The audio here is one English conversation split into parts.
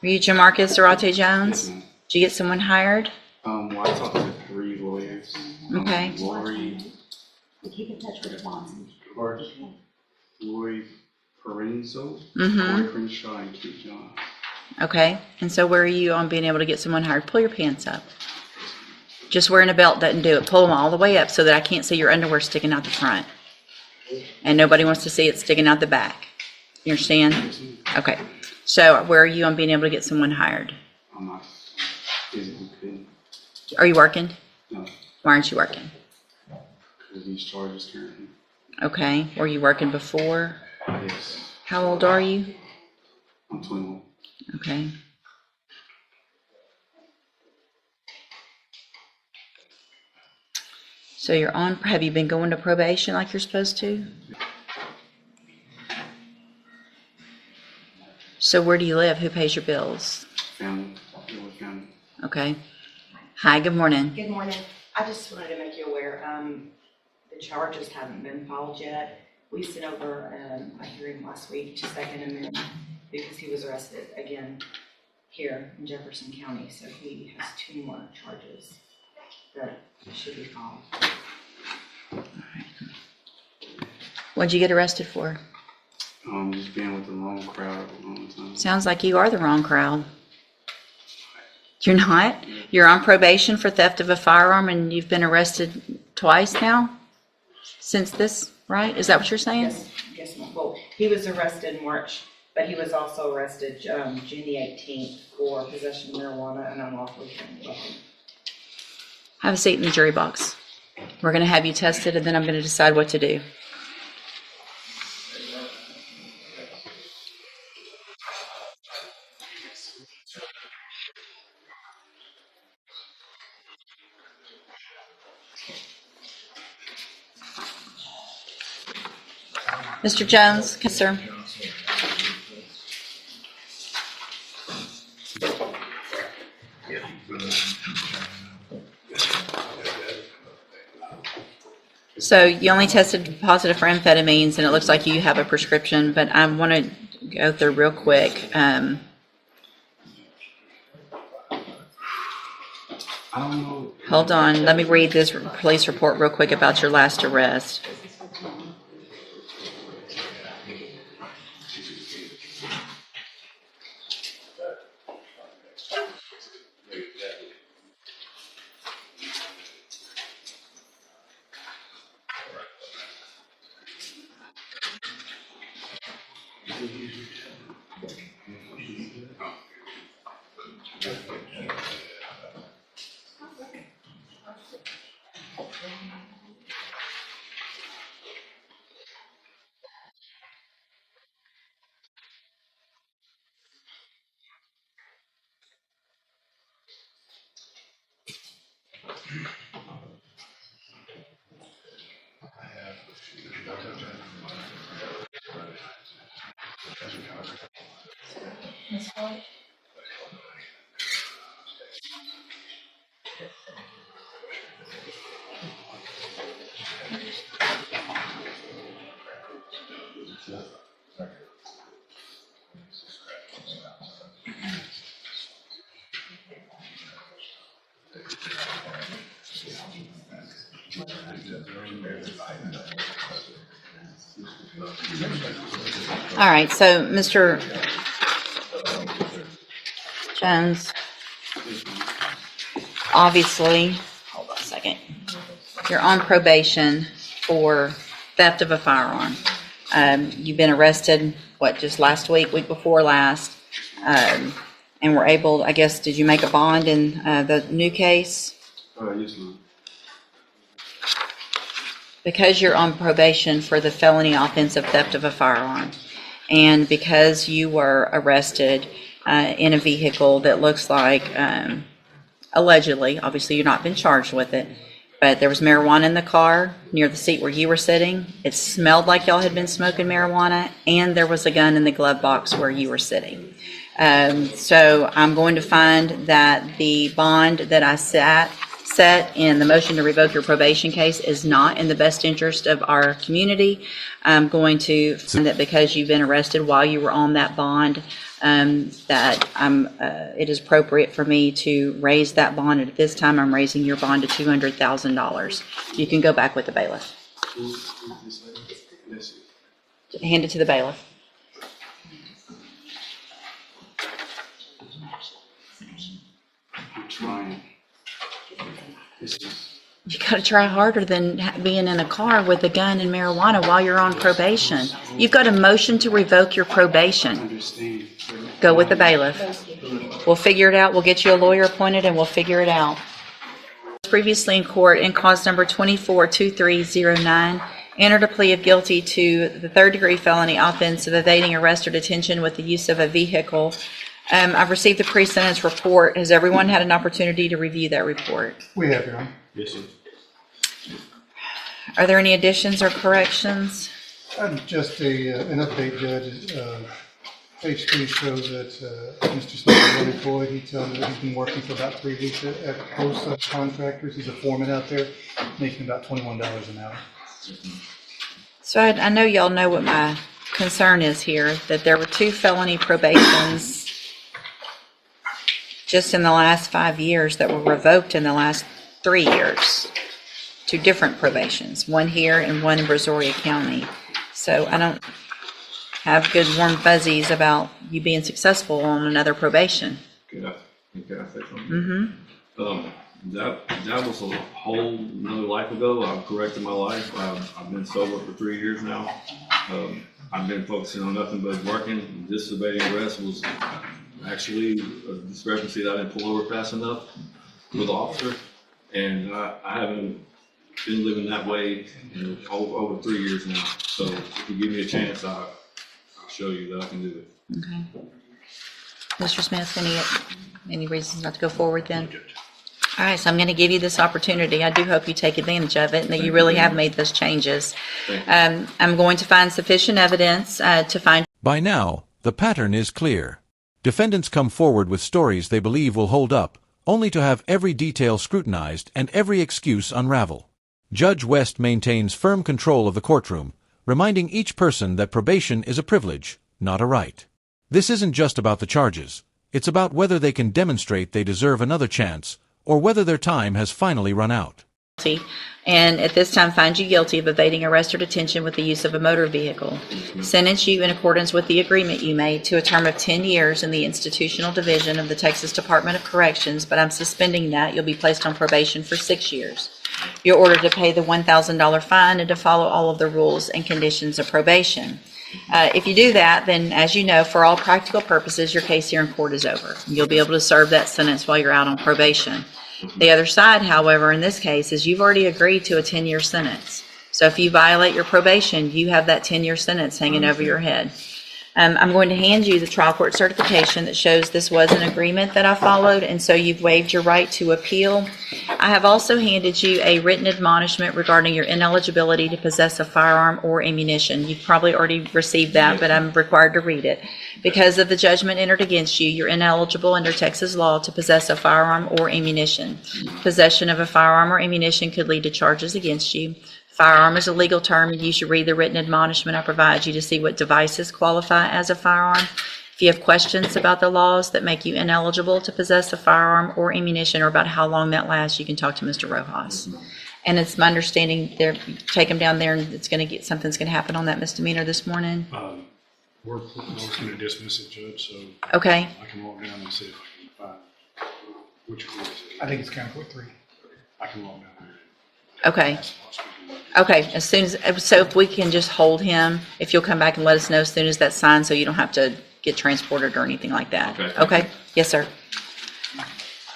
Are you Jamarcus Zarate Yes, Jones? ma'am. Did you get someone hired? Well, I talked to 3 lawyers. Okay. Lori, Keep in touch with the bonds. Lori Parenzo, Mm-hmm. Corey Crenshaw, and Kate John. Okay. And so where are you on being able to get someone hired? Pull your pants up. Just wearing a belt doesn't do it. Pull them all the way up so that I can't see your underwear sticking out the front. And nobody wants to see it sticking out the back. You understand? Okay. So where are you on being able to get someone hired? I'm not physically couldn't. Are you working? No, Why aren't you working? because of these charges currently. Okay. Were you working before? Yes, How old are you? I'm 21. Okay. So you're on, have you been going to probation like you're supposed to? So where do you live? Who pays your bills? Family, deal with family. Okay. Hi, good morning. Good morning. I just wanted to make you aware, the charges haven't been filed yet. We sent over a hearing last week to second amendment because he was arrested again here in Jefferson County. So he has 2 more charges that should be filed. What'd you get arrested for? Just being with the wrong crowd at the wrong time. Sounds like you are the wrong crowd. You're not? You're on probation for theft of a firearm and you've been arrested twice now? Since this, right? Is that what you're saying? Yes, ma'am. Well, he was arrested in March, but he was also arrested June the 18th for possession of marijuana and unlawfully carrying a weapon. Have a seat in the jury box. We're going to have you tested and then I'm going to decide what to do. Mr. Jones, yes, sir. So you only tested positive for amphetamines, and it looks like you have a prescription, but I want to go through real quick. I don't know. Hold on. Let me read this police report real quick about your last arrest. All right, so Mr. Jones, obviously, hold on a second. You're on probation for theft of a firearm. You've been arrested, just last week before last, and were able, I guess, did you make a bond in the new case? Yes, ma'am. Because you're on probation for the felony offense of theft of a firearm, and because you were arrested in a vehicle that looks like, allegedly, obviously you've not been charged with it, but there was marijuana in the car near the seat where you were sitting. It smelled like y'all had been smoking marijuana, and there was a gun in the glove box where you were sitting. So I'm going to find that the bond that I set set in the motion to revoke your probation case is not in the best interest of our community. I'm going to find that because you've been arrested while you were on that bond, it is appropriate for me to raise that bond. And at this time, I'm raising your bond to $200,000. You can go back with the bailiff. Hand it to the bailiff. I'm trying. You got to try harder than being in a car with a gun and marijuana while you're on probation. You've got a motion to revoke your probation. Understand. Go with the bailiff. We'll figure it out. We'll get you a lawyer appointed and we'll figure it out. Previously in court, in cause number 242309, entered a plea of guilty to the third-degree felony offense of evading arrest or detention with the use of a vehicle. I've received the pre-sentence report. Has everyone had an opportunity to review that report? We have, Your Honor. Yes, sir. Are there any additions or corrections? Just an update, Judge. Page 3 shows that Mr. Smith is unemployed. He tells me that he's been working for about 3 weeks at Post Contractors. He's a foreman out there, making about $21 an hour. So I know y'all know what my concern is here, that there were 2 felony probations just in the last 5 years that were revoked in the last 3 years. 2 different probations, one here and one in Brazoria County. So I don't have good warm fuzzies about you being successful on another probation. Can I say something? Mm-hmm. That was a whole another life ago. I've corrected my life. I've been sober for 3 years now. I've been focusing on nothing but working. This evading arrest was actually a discrepancy that I didn't pull over fast enough with the officer, and I haven't been living that way in over 3 years now. So if you give me a chance, I'll show you that I can do it. Okay. Mr. Smith, any reasons not to go forward then? All right, so I'm going to give you this opportunity. I do hope you take advantage of it and that you really have made those changes. I'm going to find sufficient evidence to find. By now, the pattern is clear. Defendants come forward with stories they believe will hold up, only to have every detail scrutinized and every excuse unravel. Judge West maintains firm control of the courtroom, reminding each person that probation is a privilege, not a right. This isn't just about the charges. It's about whether they can demonstrate they deserve another chance, or whether their time has finally run out. And at this time find you guilty of evading arrest or detention with the use of a motor vehicle. Sentence you in accordance with the agreement you made to a term of 10 years in the institutional division of the Texas Department of Corrections, but I'm suspending that. You'll be placed on probation for 6 years. You're ordered to pay the $1,000 fine and to follow all of the rules and conditions of probation. If you do that, then as you know, for all practical purposes, your case here in court is over. You'll be able to serve that sentence while you're out on probation. The other side, however, in this case, is you've already agreed to a 10-year sentence. So if you violate your probation, you have that 10-year sentence hanging over your head. I'm going to hand you the trial court certification that shows this was an agreement that I followed, and so you've waived your right to appeal. I have also handed you a written admonishment regarding your ineligibility to possess a firearm or ammunition. You've probably already received that, but I'm required to read it. Because of the judgment entered against you, you're ineligible under Texas law to possess a firearm or ammunition. Possession of a firearm or ammunition could lead to charges against you. Firearm is a legal term, and you should read the written admonishment I provide you to see what devices qualify as a firearm. If you have questions about the laws that make you ineligible to possess a firearm or ammunition, or about how long that lasts, you can talk to Mr. Rojas. And it's my understanding, take him down there, and something's going to happen on that misdemeanor this morning. We're just going to dismiss it, Judge, so Okay. I can walk down and see if I can find which court is it. I think it's county court 3. I can walk down there. Okay. Okay, so if we can just hold him, if you'll come back and let us know as soon as that's signed, so you don't have to get transported or anything like that. Okay? Yes, sir.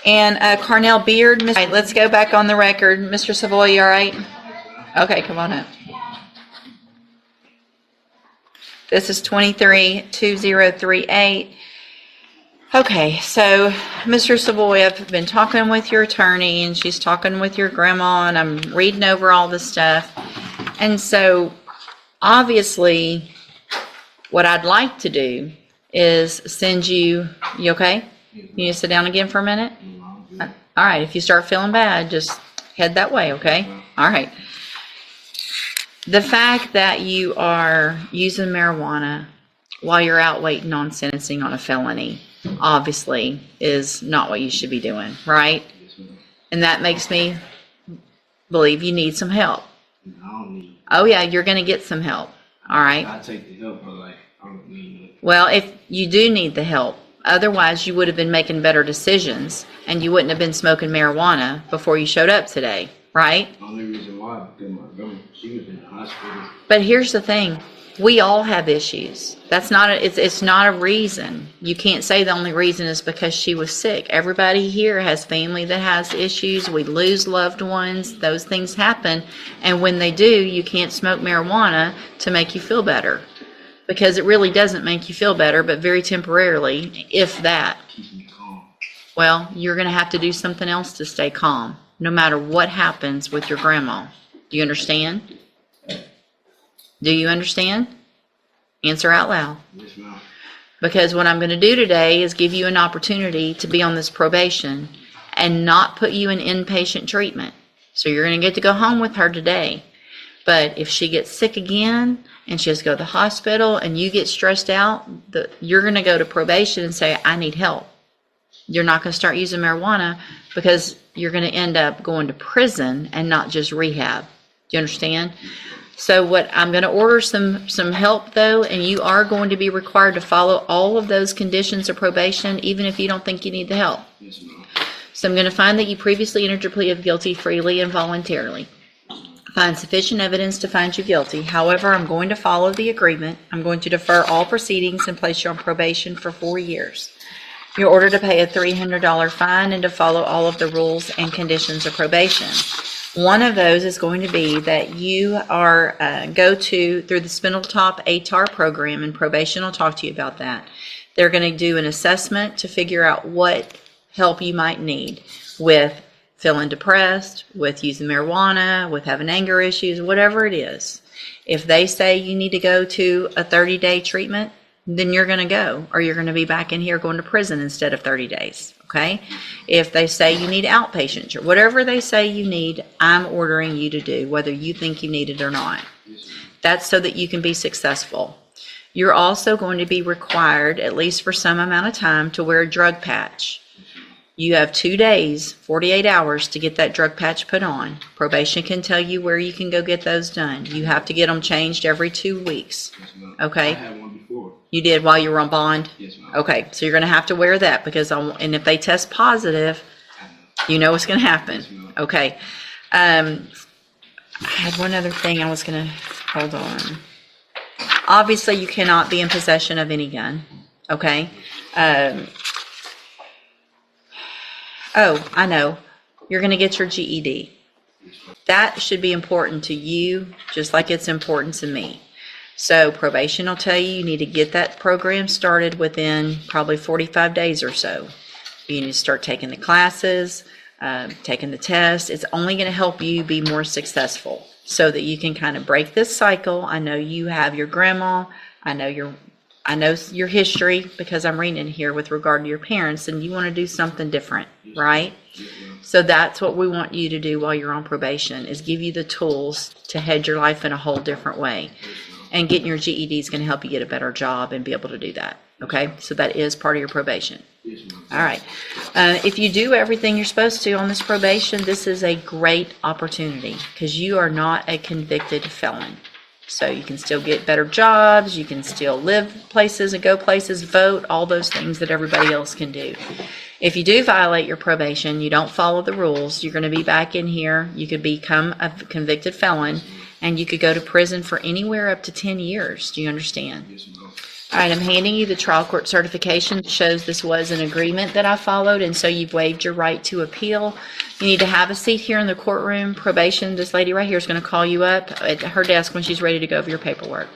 And Carnell Beard, all right, let's go back on the record. Mr. Savoy, you all right? Okay, come on up. This is 23-2038. Okay, so Mr. Savoy, I've been talking with your attorney, and she's talking with your grandma, and I'm reading over all this stuff. And so, obviously, what I'd like to do is send you okay? You need to sit down again for a minute? All right, if you start feeling bad, just head that way, okay? All right. The fact that you are using marijuana while you're out waiting on sentencing on a felony, obviously, is not what you should be doing, right? Yes, ma'am. And that makes me believe you need some help. I don't need. Oh yeah, you're going to get some help, all right? I take the help, but like I don't need it. Well, if you do need the help, otherwise you would have been making better decisions and you wouldn't have been smoking marijuana before you showed up today, right? The only reason why because my grandma, she was in the hospital. But here's the thing. We all have issues. That's not it's not a reason. You can't say the only reason is because she was sick. Everybody here has family that has issues. We lose loved ones. Those things happen. And when they do, you can't smoke marijuana to make you feel better. Because it really doesn't make you feel better, but very temporarily, if that. Keep me calm. Well, you're going to have to do something else to stay calm, no matter what happens with your grandma. Do you understand? Do you understand? Answer out loud. Yes, ma'am. Because what I'm going to do today is give you an opportunity to be on this probation and not put you in inpatient treatment. So you're going to get to go home with her today. But if she gets sick again and she has to go to the hospital and you get stressed out, you're going to go to probation and say, I need help. You're not going to start using marijuana because you're going to end up going to prison and not just rehab. Do you understand? So what I'm going to order some help though, and you are going to be required to follow all of those conditions of probation, even if you don't think you need the help. Yes, ma'am. So I'm going to find that you previously entered your plea of guilty freely and voluntarily. Find sufficient evidence to find you guilty. However, I'm going to follow the agreement. I'm going to defer all proceedings and place you on probation for 4 years. You're ordered to pay a $300 fine and to follow all of the rules and conditions of probation. One of those is going to be that you are through the Spindletop ATAR program, and probation will talk to you about that. They're going to do an assessment to figure out what help you might need with feeling depressed, with using marijuana, with having anger issues, whatever it is. If they say you need to go to a 30-day treatment, then you're going to go, or you're going to be back in here going to prison instead of 30 days. Okay? If they say you need outpatient, or whatever they say you need, I'm ordering you to do, whether you think you need it or not. That's so that you can be successful. You're also going to be required, at least for some amount of time, to wear a drug patch. You have 2 days, 48 hours to get that drug patch put on. Probation can tell you where you can go get those done. You have to get them changed every 2 weeks. Yes, ma'am. Okay? I had one before. You did while you were on bond? Yes, ma'am. Okay, so you're going to have to wear that because and if they test positive, you know what's going to happen. Yes, ma'am. Okay. I had one other thing I was going to, hold on. Obviously, you cannot be in possession of any gun. Okay. Oh, I know. You're going to get your GED. That should be important to you, just like it's important to me. So probation will tell you need to get that program started within probably 45 days or so. You need to start taking the classes, taking the test. It's only going to help you be more successful so that you can kind of break this cycle. I know you have your grandma. I know your history because I'm reading it here with regard to your parents, and you want to do something different, right? So that's what we want you to do while you're on probation, is give you the tools to head your life in a whole different way. And getting your GED is going to help you get a better job and be able to do that. Okay? So that is part of your probation. Yes, ma'am. All right. If you do everything you're supposed to on this probation, this is a great opportunity because you are not a convicted felon. So you can still get better jobs, you can still live places and go places, vote, all those things that everybody else can do. If you do violate your probation, you don't follow the rules, you're going to be back in here, you could become a convicted felon, and you could go to prison for anywhere up to 10 years. Do you understand? Yes, ma'am. All right, I'm handing you the trial court certification that shows this was an agreement that I followed, and so you've waived your right to appeal. You need to have a seat here in the courtroom. Probation, this lady right here is going to call you up at her desk when she's ready to go over your paperwork.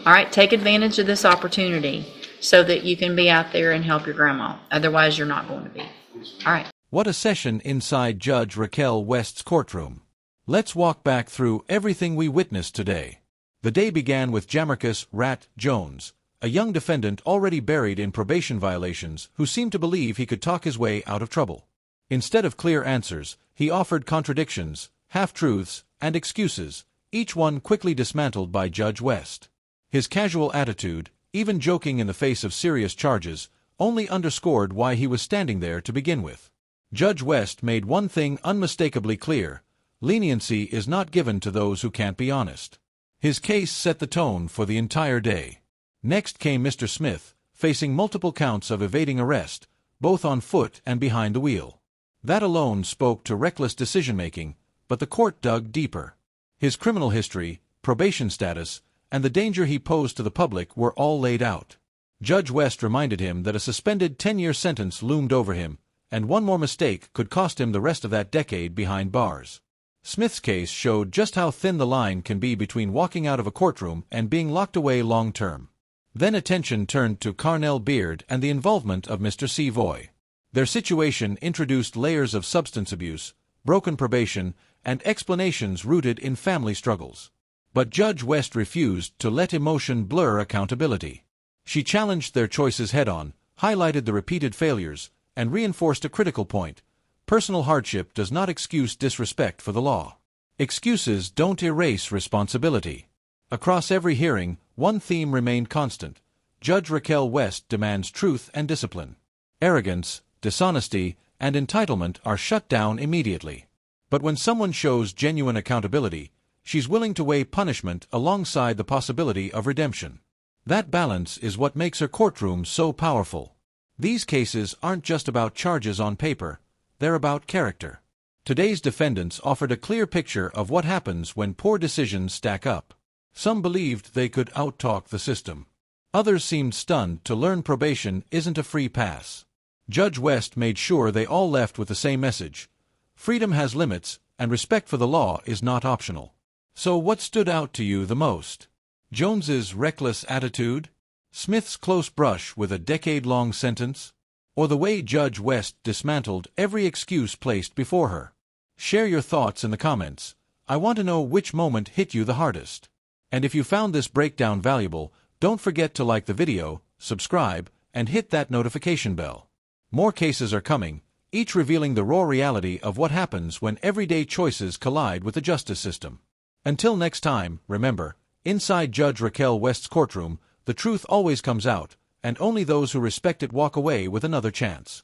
All right, take advantage of this opportunity so that you can be out there and help your grandma. Otherwise, you're not going to be. All right. What a session inside Judge Raquel West's courtroom. Let's walk back through everything we witnessed today. The day began with Jamarcus "Rat" Jones, a young defendant already buried in probation violations who seemed to believe he could talk his way out of trouble. Instead of clear answers, he offered contradictions, half-truths, and excuses, each one quickly dismantled by Judge West. His casual attitude, even joking in the face of serious charges, only underscored why he was standing there to begin with. Judge West made one thing unmistakably clear: leniency is not given to those who can't be honest. His case set the tone for the entire day. Next came Mr. Smith, facing multiple counts of evading arrest, both on foot and behind the wheel. That alone spoke to reckless decision-making, but the court dug deeper. His criminal history, probation status, and the danger he posed to the public were all laid out. Judge West reminded him that a suspended 10-year sentence loomed over him, and one more mistake could cost him the rest of that decade behind bars. Smith's case showed just how thin the line can be between walking out of a courtroom and being locked away long-term. Then attention turned to Carnell Beard and the involvement of Mr. C. Voy. Their situation introduced layers of substance abuse, broken probation, and explanations rooted in family struggles. But Judge West refused to let emotion blur accountability. She challenged their choices head-on, highlighted the repeated failures, and reinforced a critical point: personal hardship does not excuse disrespect for the law. Excuses don't erase responsibility. Across every hearing, one theme remained constant: Judge Raquel West demands truth and discipline. Arrogance, dishonesty, and entitlement are shut down immediately. But when someone shows genuine accountability, she's willing to weigh punishment alongside the possibility of redemption. That balance is what makes her courtroom so powerful. These cases aren't just about charges on paper, they're about character. Today's defendants offered a clear picture of what happens when poor decisions stack up. Some believed they could out-talk the system. Others seemed stunned to learn probation isn't a free pass. Judge West made sure they all left with the same message: freedom has limits, and respect for the law is not optional. So what stood out to you the most? Jones's reckless attitude? Smith's close brush with a decade-long sentence? Or the way Judge West dismantled every excuse placed before her? Share your thoughts in the comments. I want to know which moment hit you the hardest. And if you found this breakdown valuable, don't forget to like the video, subscribe, and hit that notification bell. More cases are coming, each revealing the raw reality of what happens when everyday choices collide with the justice system. Until next time, remember, inside Judge Raquel West's courtroom, the truth always comes out, and only those who respect it walk away with another chance.